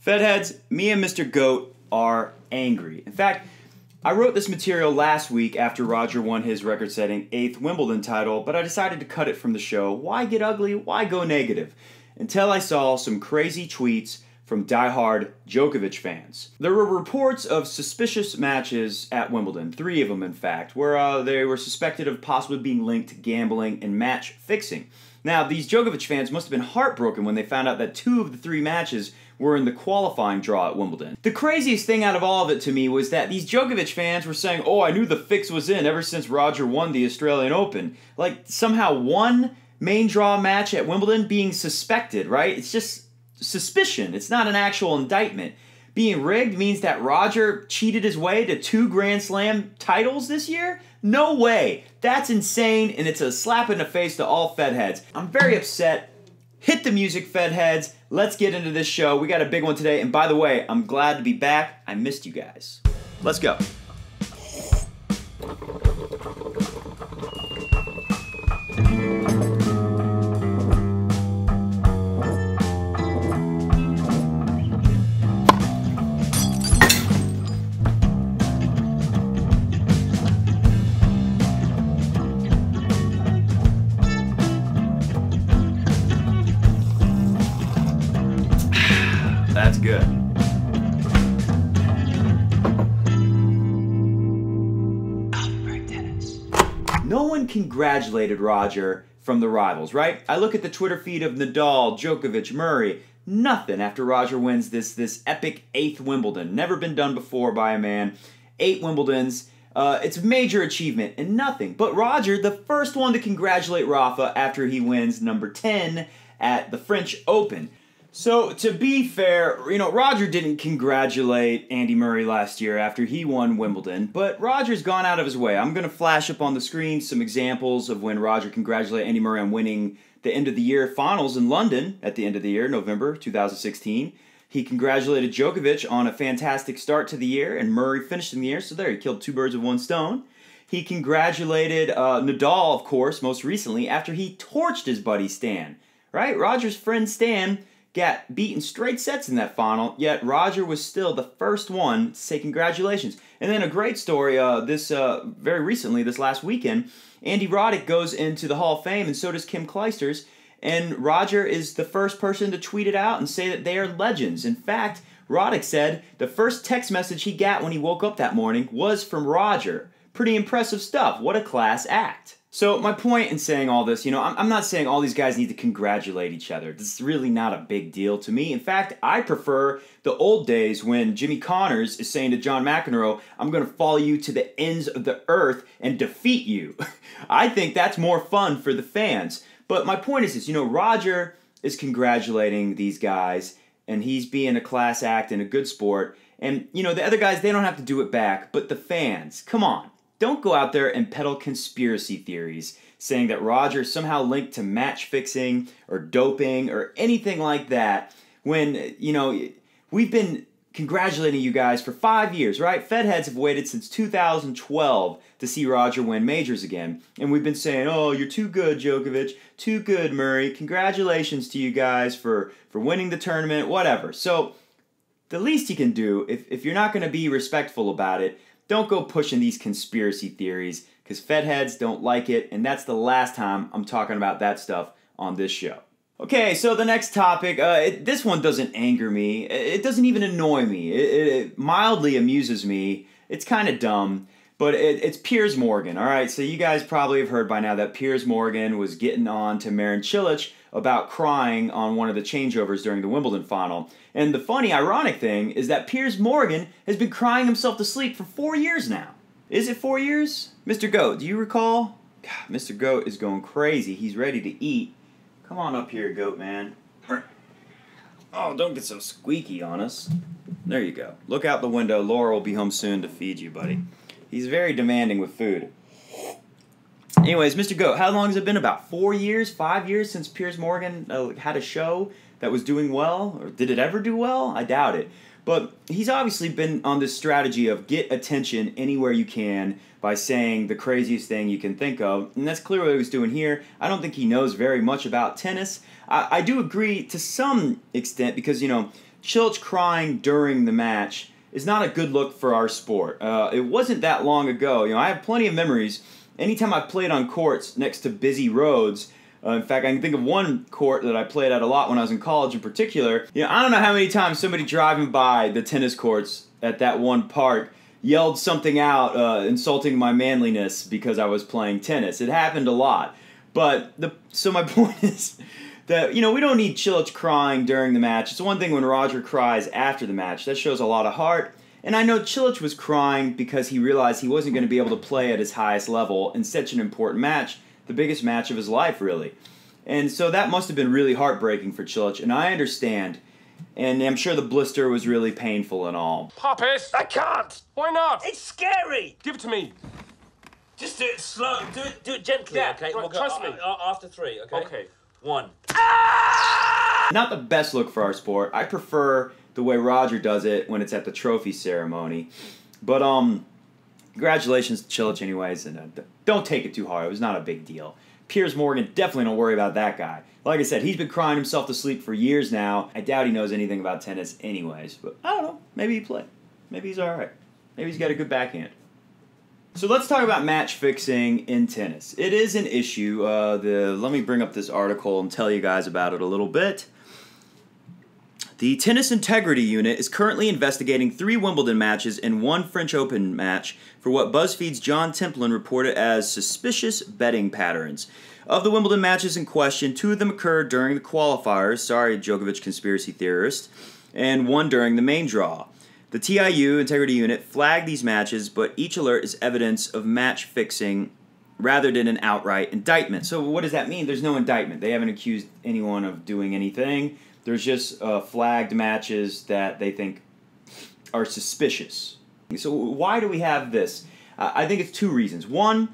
Fedheads, me and Mr. Goat are angry. In fact, I wrote this material last week after Roger won his record-setting 8th Wimbledon title, but I decided to cut it from the show. Why get ugly? Why go negative? Until I saw some crazy tweets from Die Hard Djoker fans. There were reports of suspicious matches at Wimbledon, 3 of them in fact, where they were suspected of possibly being linked to gambling and match fixing. Now, these Djokovic fans must have been heartbroken when they found out that 2 of the 3 matches were in the qualifying draw at Wimbledon. The craziest thing out of all of it to me was that these Djokovic fans were saying, oh, I knew the fix was in ever since Roger won the Australian Open. Like, somehow one main draw match at Wimbledon being suspected, right? It's just suspicion. It's not an actual indictment. Being rigged means that Roger cheated his way to 2 Grand Slam titles this year? No way. That's insane, and it's a slap in the face to all Fedheads. I'm very upset. Hit the music, Fedheads. Let's get into this show. We got a big one today, and by the way, I'm glad to be back. I missed you guys. Let's go. That's good. No one congratulated Roger from the rivals, right? I look at the Twitter feed of Nadal, Djokovic, Murray. Nothing after Roger wins this epic 8th Wimbledon. Never been done before by a man. 8 Wimbledons. It's a major achievement and nothing. But Roger, the first one to congratulate Rafa after he wins number 10 at the French Open. So, to be fair, Roger didn't congratulate Andy Murray last year after he won Wimbledon, but Roger's gone out of his way. I'm going to flash up on the screen some examples of when Roger congratulated Andy Murray on winning the end-of-the-year finals in London at the end of the year, November 2016. He congratulated Djokovic on a fantastic start to the year, and Murray finished in the year, so there, he killed 2 birds with 1 stone. He congratulated Nadal, of course, most recently, after he torched his buddy Stan, right? Roger's friend Stan got beaten straight sets in that final, yet Roger was still the first one to say congratulations. And then a great story, very recently, this last weekend, Andy Roddick goes into the Hall of Fame, and so does Kim Clijsters, and Roger is the first person to tweet it out and say that they are legends. In fact, Roddick said the first text message he got when he woke up that morning was from Roger. Pretty impressive stuff. What a class act. So my point in saying all this, I'm not saying all these guys need to congratulate each other. This is really not a big deal to me. In fact, I prefer the old days when Jimmy Connors is saying to John McEnroe, I'm going to follow you to the ends of the earth and defeat you. I think that's more fun for the fans. But my point is this, Roger is congratulating these guys, and he's being a class act and a good sport. And, the other guys, they don't have to do it back. But the fans, come on. Don't go out there and peddle conspiracy theories saying that Roger is somehow linked to match fixing or doping or anything like that when, we've been congratulating you guys for 5 years, right? Fedheads have waited since 2012 to see Roger win majors again. And we've been saying, oh, you're too good, Djokovic, too good, Murray. Congratulations to you guys for winning the tournament, whatever. So the least you can do, if you're not going to be respectful about it, don't go pushing these conspiracy theories, because Fedheads don't like it, and that's the last time I'm talking about that stuff on this show. Okay, so the next topic, this one doesn't anger me. It doesn't even annoy me. It mildly amuses me. It's kind of dumb, but it's Piers Morgan, all right? So you guys probably have heard by now that Piers Morgan was getting on to Marin Cilic about crying on one of the changeovers during the Wimbledon final. And the funny, ironic thing is that Piers Morgan has been crying himself to sleep for 4 years now. Is it 4 years? Mr. Goat, do you recall? God, Mr. Goat is going crazy. He's ready to eat. Come on up here, Goat man. Oh, don't get so squeaky on us. There you go. Look out the window. Laura will be home soon to feed you, buddy. He's very demanding with food. Anyways, Mr. Goat, how long has it been? About 4 years, 5 years since Piers Morgan had a show that was doing well? Or did it ever do well? I doubt it. But he's obviously been on this strategy of get attention anywhere you can by saying the craziest thing you can think of. And that's clearly what he was doing here. I don't think he knows very much about tennis. I do agree to some extent because, Cilic crying during the match is not a good look for our sport. It wasn't that long ago. I have plenty of memories. Anytime I played on courts next to busy roads, in fact, I can think of one court that I played at a lot when I was in college in particular. I don't know how many times somebody driving by the tennis courts at that one park yelled something out, insulting my manliness because I was playing tennis. It happened a lot. But, so my point is that, we don't need Cilic crying during the match. It's one thing when Roger cries after the match. That shows a lot of heart. And I know Cilic was crying because he realized he wasn't going to be able to play at his highest level in such an important match. The biggest match of his life, really. And so that must have been really heartbreaking for Cilic, and I understand. And I'm sure the blister was really painful and all. Pop it! I can't! Why not? It's scary! Give it to me. Just do it slow. Do it gently, Yeah, okay? right, We'll go trust me. after 3, okay? Okay. 1. Not the best look for our sport. I prefer the way Roger does it when it's at the trophy ceremony. But, congratulations to Cilic anyways, and don't take it too hard. It was not a big deal. Piers Morgan, definitely don't worry about that guy. Like I said, he's been crying himself to sleep for years now. I doubt he knows anything about tennis anyways. But I don't know. Maybe he played. Maybe he's alright. Maybe he's got a good backhand. So let's talk about match fixing in tennis. It is an issue. Let me bring up this article and tell you guys about it a little bit. The Tennis Integrity Unit is currently investigating 3 Wimbledon matches and 1 French Open match for what BuzzFeed's John Templin reported as suspicious betting patterns. Of the Wimbledon matches in question, 2 of them occurred during the qualifiers, sorry Djokovic conspiracy theorist, and 1 during the main draw. The TIU Integrity Unit flagged these matches, but each alert is evidence of match fixing rather than an outright indictment. So what does that mean? There's no indictment. They haven't accused anyone of doing anything. There's just flagged matches that they think are suspicious. So why do we have this? I think it's 2 reasons. One,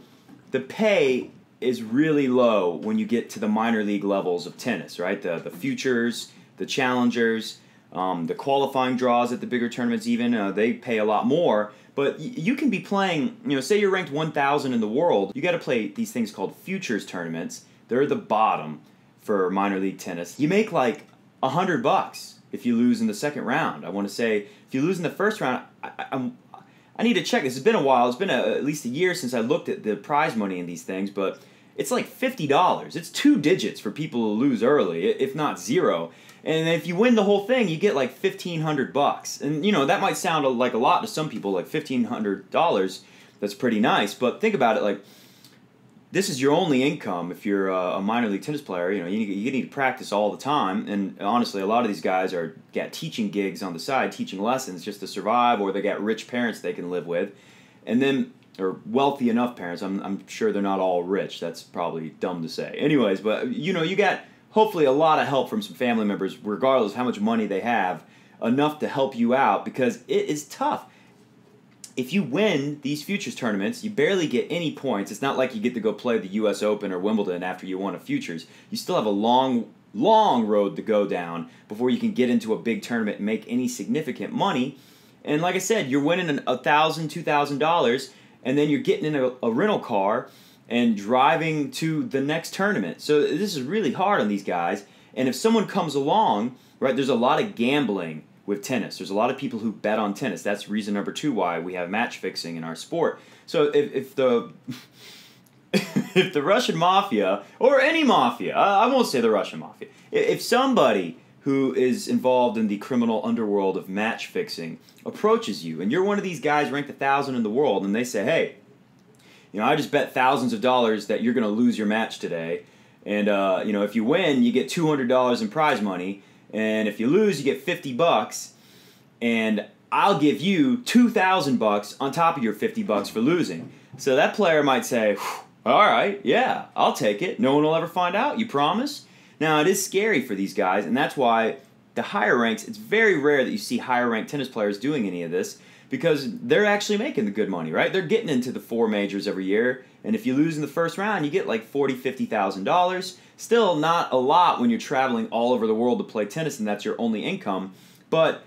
the pay is really low when you get to the minor league levels of tennis, right? The futures, the challengers, the qualifying draws at the bigger tournaments even, they pay a lot more. But you can be playing, say you're ranked 1,000 in the world, you got to play these things called futures tournaments. They're the bottom for minor league tennis. You make like $100 if you lose in the second round. I want to say, if you lose in the first round, I need to check. This has been a while. It's been at least a year since I looked at the prize money in these things, but it's like $50. It's 2 digits for people who lose early, if not 0. And if you win the whole thing, you get like $1,500. And that might sound like a lot to some people, like $1,500. That's pretty nice. But think about it, like, this is your only income if you're a minor league tennis player. You need to practice all the time. And honestly, a lot of these guys got teaching gigs on the side, teaching lessons just to survive, or they got rich parents they can live with, and then or wealthy enough parents. I'm sure they're not all rich. That's probably dumb to say. Anyways, but you got hopefully a lot of help from some family members, regardless of how much money they have, enough to help you out because it is tough. If you win these futures tournaments, you barely get any points. It's not like you get to go play the U.S. Open or Wimbledon after you won a futures. You still have a long, long road to go down before you can get into a big tournament and make any significant money. And like I said, you're winning $1,000, $2,000, and then you're getting in a rental car and driving to the next tournament. So this is really hard on these guys. And if someone comes along, right, there's a lot of gambling with tennis. There's a lot of people who bet on tennis. That's reason number 2 why we have match fixing in our sport. So if the if the Russian mafia, or any mafia, I won't say the Russian mafia, if somebody who is involved in the criminal underworld of match fixing approaches you, and you're one of these guys ranked 1,000 in the world, and they say, hey, I just bet thousands of dollars that you're going to lose your match today, and if you win, you get $200 in prize money, and if you lose, you get $50, and I'll give you $2,000 on top of your $50 for losing. So that player might say, all right, yeah, I'll take it. No one will ever find out. You promise? Now, it is scary for these guys, and that's why the higher ranks, it's very rare that you see higher ranked tennis players doing any of this because they're actually making the good money, right? They're getting into the 4 majors every year, and if you lose in the first round, you get like $40,000, $50,000. Still not a lot when you're traveling all over the world to play tennis and that's your only income, but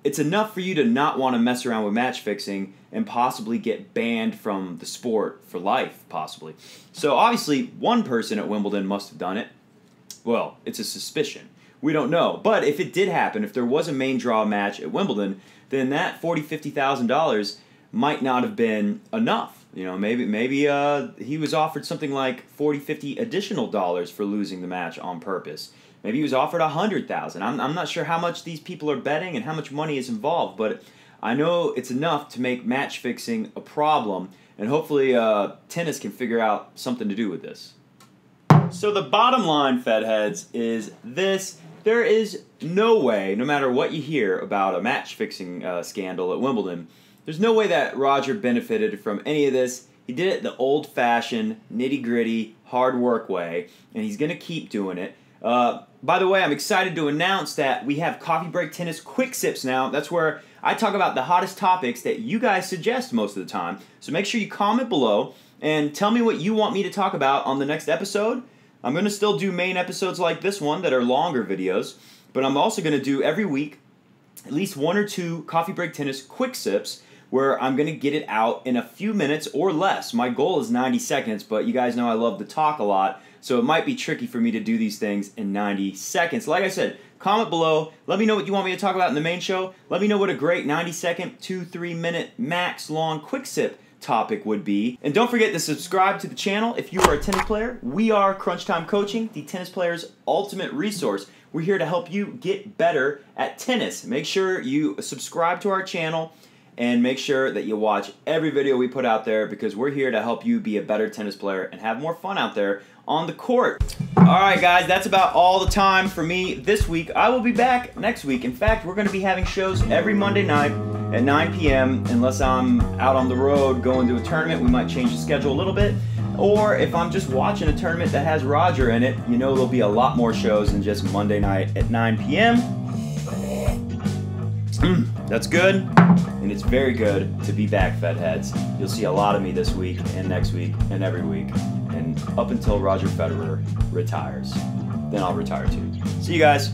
it's enough for you to not want to mess around with match fixing and possibly get banned from the sport for life, possibly. So obviously, one person at Wimbledon must have done it. Well, it's a suspicion. We don't know. But if it did happen, if there was a main draw match at Wimbledon, then that $40,000-$50,000 might not have been enough. You know, maybe he was offered something like $40,000-$50,000 additional dollars for losing the match on purpose. Maybe he was offered $100,000. I'm not sure how much these people are betting and how much money is involved, but I know it's enough to make match fixing a problem, and hopefully tennis can figure out something to do with this. So the bottom line, Fed heads, is this. There is no way, no matter what you hear about a match-fixing scandal at Wimbledon, there's no way that Roger benefited from any of this. He did it the old-fashioned, nitty-gritty, hard work way, and he's going to keep doing it. By the way, I'm excited to announce that we have Coffee Break Tennis Quick Sips now. That's where I talk about the hottest topics that you guys suggest most of the time. So make sure you comment below and tell me what you want me to talk about on the next episode. I'm going to still do main episodes like this one that are longer videos, but I'm also going to do every week at least 1 or 2 Coffee Break Tennis Quick Sips where I'm going to get it out in a few minutes or less. My goal is 90 seconds, but you guys know I love to talk a lot, so it might be tricky for me to do these things in 90 seconds. Like I said, comment below. Let me know what you want me to talk about in the main show. Let me know what a great 90-second, 2-3 minute max long quick sip topic would be. And don't forget to subscribe to the channel if you are a tennis player. We are Crunch Time Coaching, the tennis player's ultimate resource. We're here to help you get better at tennis. Make sure you subscribe to our channel and make sure that you watch every video we put out there, because we're here to help you be a better tennis player and have more fun out there on the court. Alright guys, that's about all the time for me this week. I will be back next week. In fact, we're going to be having shows every Monday night at 9 p.m. Unless I'm out on the road going to a tournament, we might change the schedule a little bit. Or if I'm just watching a tournament that has Roger in it, you know there'll be a lot more shows than just Monday night at 9 p.m. That's good, and it's very good to be back, Fed heads. You'll see a lot of me this week and next week and every week, and up until Roger Federer retires. Then I'll retire too. See you guys.